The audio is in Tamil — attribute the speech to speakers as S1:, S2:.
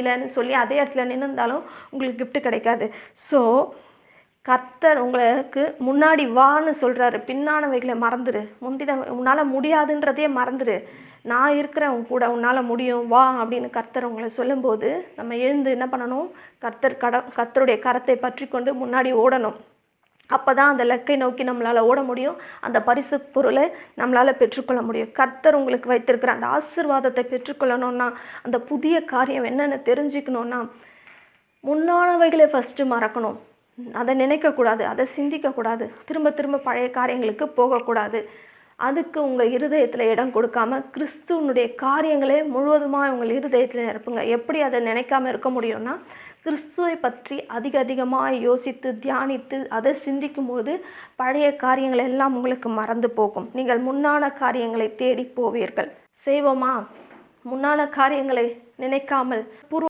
S1: முடியலன்னு சொல்லி அதே இடத்துல நின்றுந்தாலும் உங்களுக்கு gift கிடைக்காது. ஸோ கர்த்தர் உங்களுக்கு முன்னாடி வான்னு சொல்றாரு. பின்னானவைகளை மறந்துடு, உன்னால முடியாதுன்றதையே மறந்துடு, நான் இருக்கிறேன் உன் கூட, உன்னால முடியும் வா அப்படின்னு கர்த்தர் உங்களை சொல்லும்போது நம்ம எழுந்து என்ன பண்ணணும்? கர்த்தருடைய கரத்தை பற்றி கொண்டு முன்னாடி ஓடணும். அப்பதான் அந்த இலக்கை நோக்கி நம்மளால ஓட முடியும். அந்த பரிசு பொருளை நம்மளால பெற்றுக்கொள்ள முடியும். கர்த்தர் உங்களுக்கு வைத்திருக்கிற அந்த ஆசீர்வாதத்தை பெற்றுக்கொள்ளணும்னா, அந்த புதிய காரியம் என்னன்னு தெரிஞ்சுக்கணும்னா, முன்னானவைகளை ஃபர்ஸ்ட் மறக்கணும். அதை நினைக்கக்கூடாது, அதை சிந்திக்கக்கூடாது, திரும்ப திரும்ப பழைய காரியங்களுக்கு போகக்கூடாது. அதுக்கு உங்கள் இருதயத்தில் இடம் கொடுக்காம கிறிஸ்துவனுடைய காரியங்களே முழுவதுமாக உங்கள் இருதயத்தில் நிரப்புங்க. எப்படி அதை நினைக்காம இருக்க முடியும்னா, கிறிஸ்துவை பற்றி அதிகமாக யோசித்து தியானித்து அதை சிந்திக்கும்போது பழைய காரியங்கள் எல்லாம் உங்களுக்கு மறந்து போகும். நீங்கள் முன்னான காரியங்களை தேடி போவீர்கள். செய்வோமா? முன்னான காரியங்களை நினைக்காமல்